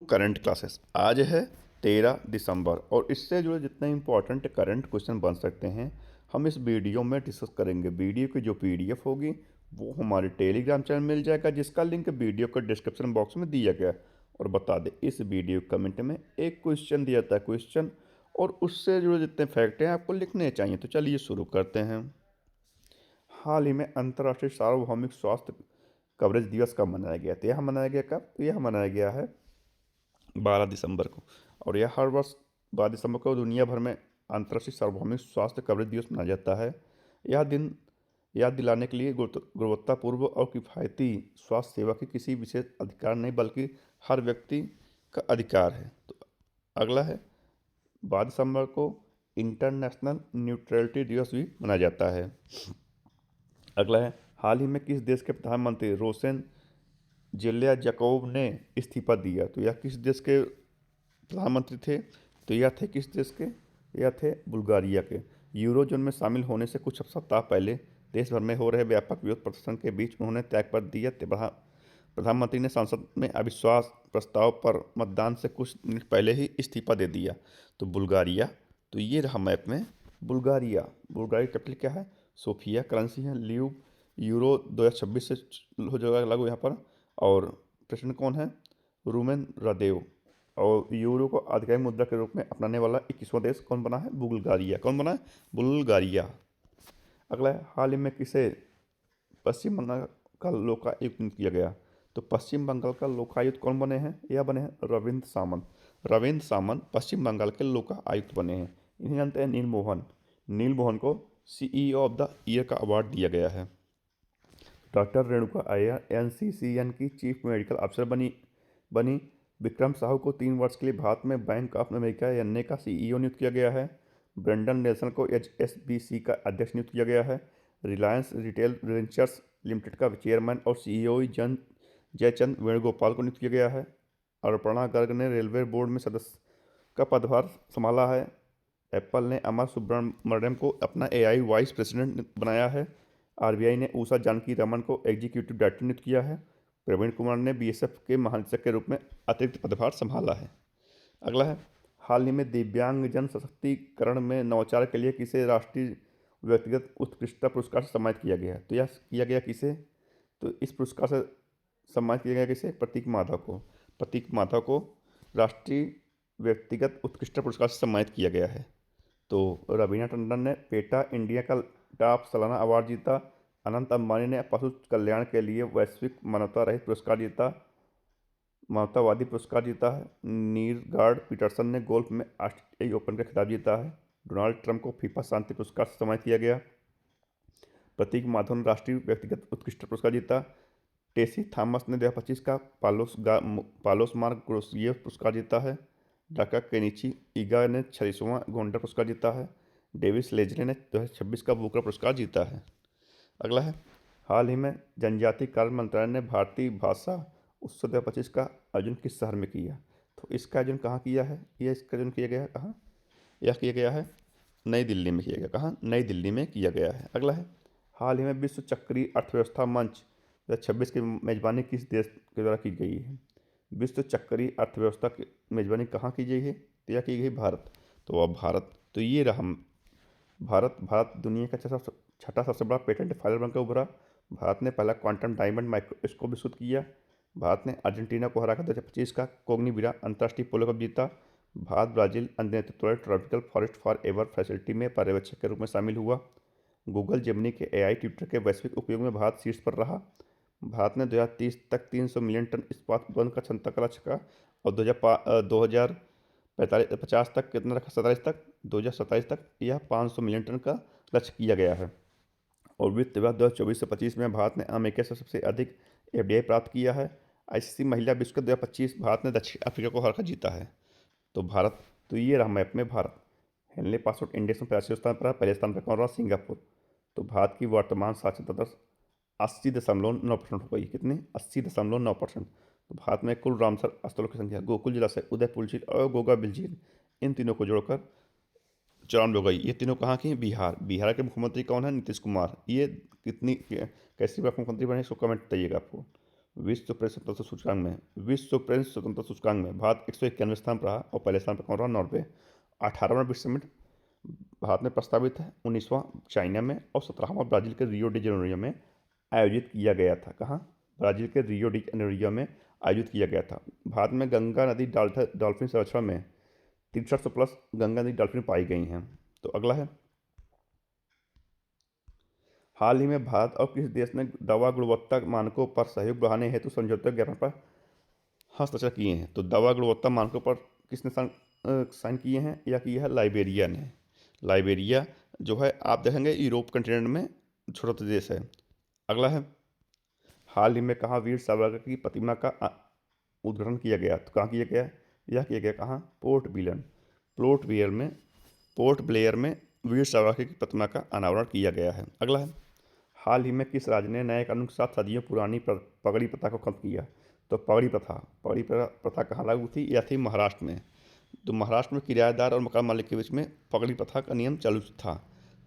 Current classes आज है 13 दिसंबर और इससे जुड़े जितने इंपॉर्टेंट करंट क्वेश्चन बन सकते हैं हम इस वीडियो में डिस्कस करेंगे। वीडियो की जो पीडीएफ होगी वो हमारे टेलीग्राम चैनल मिल जाएगा, जिसका लिंक वीडियो के डिस्क्रिप्शन बॉक्स में दिया गया है। और बता दें, इस वीडियो कमेंट में एक क्वेश्चन दिया था क्वेश्चन, और उससे जुड़े जितने फैक्ट हैं आपको लिखने चाहिए। तो चलिए शुरू करते हैं। हाल ही में अंतर्राष्ट्रीय सार्वभौमिक स्वास्थ्य कवरेज दिवस कब मनाया गया? तो यह मनाया गया कब? तो यह मनाया गया है 12 दिसंबर को। और यह हर वर्ष 12 दिसंबर को दुनिया भर में अंतर्राष्ट्रीय सार्वभौमिक स्वास्थ्य कवरेज दिवस मनाया जाता है। यह दिन याद दिलाने के लिए गुणवत्तापूर्ण और किफ़ायती स्वास्थ्य सेवा की किसी विशेष अधिकार नहीं, बल्कि हर व्यक्ति का अधिकार है। तो अगला है, 12 दिसंबर को इंटरनेशनल न्यूट्रलिटी दिवस भी मनाया जाता है। अगला है, हाल ही में किस देश के प्रधानमंत्री रोसेन जेलिया जैकोब ने इस्तीफा दिया? तो यह किस देश के प्रधानमंत्री थे? तो यह थे किस देश के? यह थे बुल्गारिया के। यूरोजोन में शामिल होने से कुछ सप्ताह पहले देश भर में हो रहे व्यापक विरोध प्रदर्शन के बीच उन्होंने त्यागपत्र दिया। प्रधानमंत्री ने संसद में अविश्वास प्रस्ताव पर मतदान से कुछ मिनट पहले ही इस्तीफा दे दिया। तो बुल्गारिया, तो ये रहा मैप में बुल्गारिया। बुल्गारिया कैपिटल क्या है? सोफिया। करेंसी है ल्यूब। यूरो 2026 से हो जाएगा लागू यहाँ पर। और प्रेसिडेंट कौन है? रूमेन रादेव। और यूरो को आधिकारिक मुद्रा के रूप में अपनाने वाला 21वां देश कौन बना है? बुल्गारिया। कौन बना है? बुल्गारिया। अगला है, हाल ही में किसे पश्चिम बंगाल का लोकायुक्त नियुक्त किया गया? तो पश्चिम बंगाल का लोकायुक्त कौन बने हैं? यह बने हैं रविंद्र सामंत। रविंद्र सामंत पश्चिम बंगाल के लोकायुक्त बने हैं। इन्हें जानते हैं नीलमोहन। नीलमोहन को सीईओ ऑफ द ईयर का अवार्ड दिया गया है। डॉक्टर रेणुका अय्यर एनसीसीएन की चीफ मेडिकल अफसर बनी। विक्रम साहू को 3 वर्ष के लिए भारत में बैंक ऑफ अमेरिका एनए का सीईओ नियुक्त किया गया है। ब्रेंडन नेल्सन को एचएसबीसी का अध्यक्ष नियुक्त किया गया है। रिलायंस रिटेल वेंचर्स लिमिटेड का चेयरमैन और सीईओ जयचंद वेणुगोपाल को नियुक्त किया गया है। अर्पणा गर्ग ने रेलवे बोर्ड में सदस्य का पदभार संभाला है। एप्पल ने अमर सुब्रमण्यम को अपना एआई वाइस प्रेसिडेंट बनाया है। आरबीआई ने उषा जानकी रमन को एग्जीक्यूटिव डायरेक्टर नियुक्त किया है। प्रवीण कुमार ने बीएसएफ के महानिदेशक के रूप में अतिरिक्त पदभार संभाला है। अगला है, हाल ही में दिव्यांगजन सशक्तिकरण में नवाचार के लिए किसे राष्ट्रीय व्यक्तिगत उत्कृष्टता पुरस्कार से सम्मानित किया गया? तो यह किया गया किसे? तो इस पुरस्कार से सम्मानित किया गया किसे? प्रतीक माधव को। प्रतीक माधव को राष्ट्रीय व्यक्तिगत उत्कृष्टता पुरस्कार से सम्मानित किया गया है। तो रवीना टंडन ने पेटा इंडिया का टॉप सालाना अवार्ड जीता। अनंत अंबानी ने पशु कल्याण के लिए वैश्विक मानवता रहित पुरस्कार जीता, मानवतावादी पुरस्कार जीता है। नीरगार्ड पीटरसन ने गोल्फ में ऑस्ट्रेलियाई ओपन का खिताब जीता है। डोनाल्ड ट्रंप को फीफा शांति पुरस्कार से सम्मानित किया गया। प्रतीक माधव ने राष्ट्रीय व्यक्तिगत उत्कृष्ट पुरस्कार जीता। टेसी थॉमस ने 2025 का पालोस मार्क ग्रोसियर पुरस्कार जीता है। डाका केनिची ईगा ने 46वां गोंडा पुरस्कार जीता है। डेविस लेजले ने 2026 का बुकर पुरस्कार जीता है। अगला है, हाल ही में जनजातीय कार्य मंत्रालय ने भारतीय भाषा उत्सव 2025 का आयोजन किस शहर में किया? तो इसका आयोजन कहाँ किया है? इसका आयोजन किया गया है कहाँ? यह किया गया है नई दिल्ली में किया गया। कहाँ? नई दिल्ली में किया गया है। अगला है, हाल ही में विश्व चक्रीय अर्थव्यवस्था मंच 2026 की मेजबानी किस देश के द्वारा की गई है? विश्व चक्रीय अर्थव्यवस्था की मेजबानी कहाँ की गई है? तो यह की गई भारत। तो अब भारत, तो ये रहा भारत दुनिया का छठा सबसे बड़ा पेटेंट फाइलर बनकर उभरा। भारत ने पहला क्वांटम डायमंड माइक्रोस्कोप विकसित किया। भारत ने अर्जेंटीना को हराकर 2025 का कोग्निविरा अंतर्राष्ट्रीय पोलो कप जीता। भारत ब्राजील नेतृत्व वाले tropical forest for ever facility में पर्यवेक्षक के रूप में शामिल हुआ। गूगल जेमिनी के एआई ट्विटर के वैश्विक उपयोग में भारत शीर्ष पर रहा। भारत ने 2030 तक 300 मिलियन टन इस्पात उत्पादन का क्षमता का लक्ष्य का, और 2050 तक कितना रखा? 27 तक, 2027 तक यह 500 मिलियन टन का लक्ष्य किया गया है। और वित्त वर्ष 2024 से 25 में भारत ने अमेरिका से सबसे अधिक एफडीआई प्राप्त किया है। आईसीसी महिला विश्व कप 2025 भारत ने दक्षिण अफ्रीका को हराकर जीता है। तो भारत, तो ये रहा मैप में भारत। हेनले पासपोर्ट इंडेक्स में 85 स्थान पर है। पहले स्थान पर कौन रहा? सिंगापुर। तो भारत की वर्तमान साक्षरता दर 80.9% हो गई। कितनी? 80.9%। तो भारत में कुल रामसर स्थलों की संख्या गोकुल जिला से उदयपुर झील और गोगाबिल झील, इन तीनों को जोड़कर 94 हो गई। ये तीनों कहाँ की हैं? बिहार के मुख्यमंत्री कौन है? नीतीश कुमार। ये कितनी कैसी बार मुख्यमंत्री बने, इसको कमेंट बताइएगा आपको। विश्व प्रेस स्वतंत्रता सूचकांक में भारत 191वें स्थान पर रहा और पहले स्थान पर कौन रहा? नॉर्वे। 18वां विश्व समिट भारत में प्रस्तावित है, 19वां चाइना में और 17वां ब्राजील के रियो डी जेनेरियो में आयोजित किया गया था। कहाँ? ब्राजील के रियो डी जेनेरियो में आयोजित किया गया था। भारत में गंगा नदी डॉल्फिन संरक्षण में 6300 प्लस गंगा नदी डॉल्फिन पाई गई हैं। तो अगला है, हाल ही में भारत और किस देश ने दवा गुणवत्ता मानकों पर सहयोग बढ़ाने हेतु समझौते ज्ञापन पर हस्ताक्षर किए हैं? तो दवा गुणवत्ता मानकों पर किसने साइन किए हैं? या किया है लाइबेरिया ने। लाइबेरिया जो है आप देखेंगे यूरोप कंटिनेंट में छोटा सा देश है। अगला है, हाल ही में कहाँ वीर सावरकर की प्रतिमा का उद्घाटन किया गया? तो कहाँ किया गया? यह किया गया कहाँ? पोर्ट ब्लेयर में वीर सावरकर की प्रतिमा का अनावरण किया गया है। अगला है, हाल ही में किस राज्य ने नए कानून के साथ सदियों पुरानी पगड़ी प्रथा को खत्म किया? तो पगड़ी प्रथा कहाँ लागू थी? यह थी महाराष्ट्र में। तो महाराष्ट्र में किराएदार और मकान मालिक के बीच में पगड़ी प्रथा का नियम चालू था।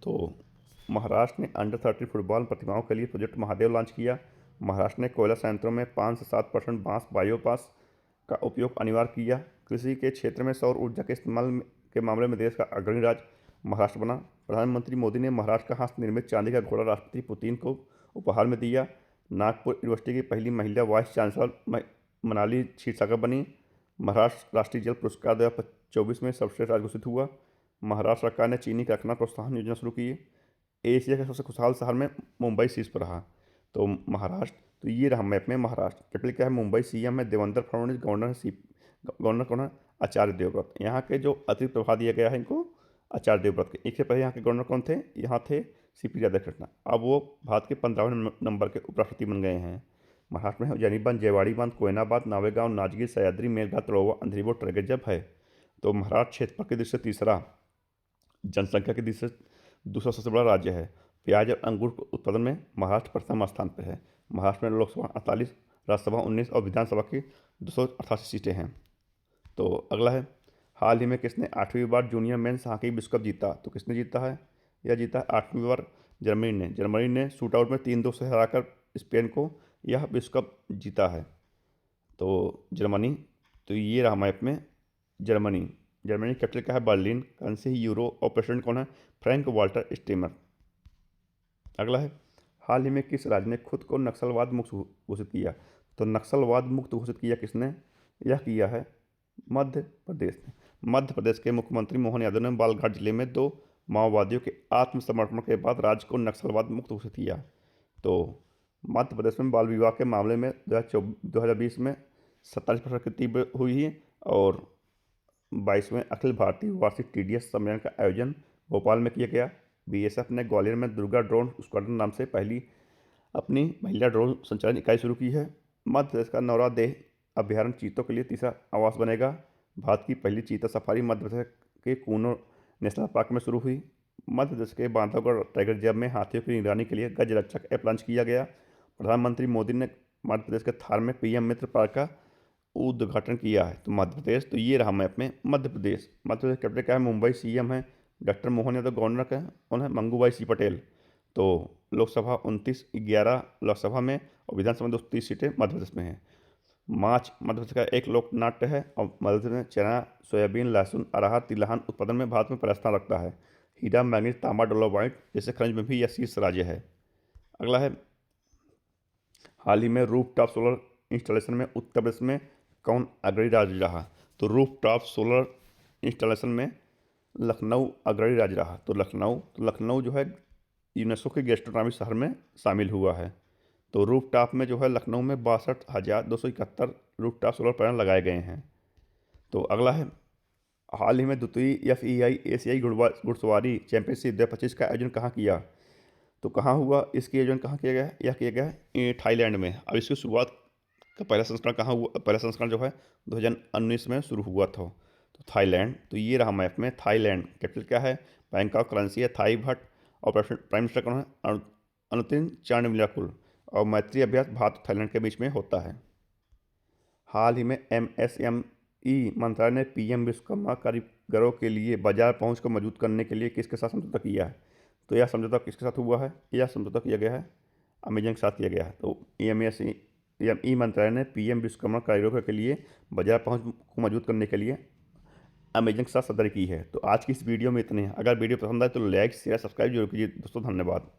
तो महाराष्ट्र ने अंडर-13 फुटबॉल प्रतिभाओं के लिए प्रोजेक्ट महादेव लॉन्च किया। महाराष्ट्र ने कोयला संयंत्रों में 5 से 7% बायोमास का उपयोग अनिवार्य किया। कृषि के क्षेत्र में सौर ऊर्जा के इस्तेमाल के मामले में देश का अग्रणी राज्य महाराष्ट्र बना। प्रधानमंत्री मोदी ने महाराष्ट्र का हाथ निर्मित चांदी का घोड़ा राष्ट्रपति पुतिन को उपहार में दिया। नागपुर यूनिवर्सिटी की पहली महिला वाइस चांसलर मनाली क्षीरसागर बनी। महाराष्ट्र राष्ट्रीय जल पुरस्कार 2024 में सर्वश्रेष्ठ राज्य घोषित हुआ। महाराष्ट्र सरकार ने चीनी कारखाना प्रोत्साहन योजना शुरू की। एशिया के सबसे खुशहाल शहर में मुंबई शीर्ष पर रहा। तो महाराष्ट्र, तो ये रहा मैप में महाराष्ट्र। कैपिटल क्या है? मुंबई। सीएम है देवेंद्र फडणवीस। गवर्नर कौन है? आचार्य देवव्रत। यहाँ के जो अतिरिक्त प्रभार दिया गया है इनको आचार्य देवव्रत के। एक से पहले यहाँ के गवर्नर कौन थे? यहाँ थे सीपी राधाकृष्णन। अब वो भारत के 15वें नंबर के उपराष्ट्रपति बन गए हैं। महाराष्ट्र में उज्जैनी बांध, जयवाड़ी बांध, कोयना बांध, नावेगांव, नाजगीर, सह्याद्री, मेलघाट, तळोवा, अंधेरी, ट्रगेजब है। तो महाराष्ट्र क्षेत्रफल की दृष्टि से तीसरा, जनसंख्या की दृष्टि से दूसरा सबसे बड़ा राज्य है। प्याज और अंगूर उत्पादन में महाराष्ट्र प्रथम स्थान पर है। महाराष्ट्र में लोकसभा 48, राज्यसभा 19 और विधानसभा की 288 सीटें हैं। तो अगला है, हाल ही में किसने 8वीं बार जूनियर मेंस हॉकी विश्व कप जीता? तो किसने जीता है? यह जीता है 8वीं बार जर्मनी ने शूटआउट में 3-2 से हराकर स्पेन को यह विश्व कप जीता है। तो जर्मनी, तो ये रहा मैप में जर्मनी कैपिटल क्या है? बर्लिन। करेंसी यूरो और प्रेसिडेंट कौन है? Frank Walter steamer. अगला है, हाल ही में किस राज्य ने खुद को नक्सलवाद मुक्त घोषित किया? तो नक्सलवाद मुक्त घोषित किया किसने? यह किया है मध्य प्रदेश ने। मध्य प्रदेश के मुख्यमंत्री मोहन यादव ने बालाघाट जिले में 2 माओवादियों के आत्मसमर्पण के बाद राज्य को नक्सलवाद मुक्त घोषित किया। तो मध्य प्रदेश में बाल विवाह के मामले में 2020 में 47% की तीव्र हुई है और 22वें अखिल भारतीय वार्षिक TDS सम्मेलन का आयोजन भोपाल में किया गया। BSF ने ग्वालियर में दुर्गा ड्रोन स्क्वाड्रन नाम से पहली अपनी महिला ड्रोन संचालन इकाई शुरू की है। मध्य प्रदेश का नौरा देह अभ्यारण्य चीतों के लिए तीसरा आवास बनेगा। भारत की पहली चीता सफारी मध्य प्रदेश के कूनो नेशनल पार्क में शुरू हुई। मध्य प्रदेश के बांधवगढ़ टाइगर रिजर्व में हाथियों की निगरानी के लिए गज रक्षक ऐप लॉन्च किया गया। प्रधानमंत्री मोदी ने मध्य प्रदेश के थार में PM मित्र पार्क का उद्घाटन किया है। तो मध्य प्रदेश, तो ये रहा मैप में मध्य प्रदेश कैपिटल क्या है? मुंबई। CM है डॉक्टर मोहन यादव। गवर्नर का कौन है? मंगूभाई सिंह पटेल। तो लोकसभा 29, 11 लोकसभा में और विधानसभा 230 सीटें मध्य प्रदेश में हैं। माछ मध्य प्रदेश का एक लोक नाट्य है और मध्य प्रदेश में चना, सोयाबीन, लहसुन, अरहर, तिलहन उत्पादन में भारत में पहला स्थान रखता है। हीरा, मैंगनीज, तांबा, डोलोमाइट जैसे खनिज में भी यह शीर्ष राज्य है। अगला है, हाल ही में रूफटॉप सोलर इंस्टॉलेशन में उत्तर प्रदेश में कौन अग्रणी राज्य रहा? तो रूफटॉप सोलर इंस्टॉलेशन में लखनऊ अग्रणी राज्य रहा। तो लखनऊ जो है यूनेस्को के गैस्ट्रोनॉमी शहर में शामिल हुआ है। तो रूफटॉप में जो है लखनऊ में 62,271 रूफटॉप सोलर पैनल लगाए गए हैं। तो अगला है, हाल ही में द्वितीय FEI एशियाई घुड़सवारी चैंपियनशिप 2025 का आयोजन कहाँ किया? तो कहाँ हुआ? इसकी आयोजन कहाँ किया गया? यह किया गया है थाईलैंड में। अब इसकी शुरुआत का पहला संस्करण कहाँ हुआ? पहला संस्करण जो है 2019 में शुरू हुआ था। तो थाईलैंड, तो ये रहा मैप में थाईलैंड। कैपिटल क्या है? बैंकॉक। करेंसी है थाई भट और प्राइम मिनिस्टर कौन है? अनुतिन चांडमिलाकुल। और मैत्री अभ्यास भारत और थाईलैंड के बीच में होता है। हाल ही में MSME मंत्रालय ने PM विश्वकर्मा कारीगरों के लिए बाजार पहुंच को मजबूत करने के लिए किसके साथ समझौता किया है? तो यह समझौता किसके साथ हुआ है? यह समझौता किया गया है अमेजन के साथ किया गया है। तो ई मंत्रालय ने पीएम विश्वकर्मा कारीगरों के लिए बाजार पहुंच को मजबूत करने के लिए अमेजन के साथ सदर की है। तो आज की इस वीडियो में इतने हैं। अगर वीडियो पसंद आए तो लाइक शेयर सब्सक्राइब जरूर कीजिए दोस्तों। धन्यवाद।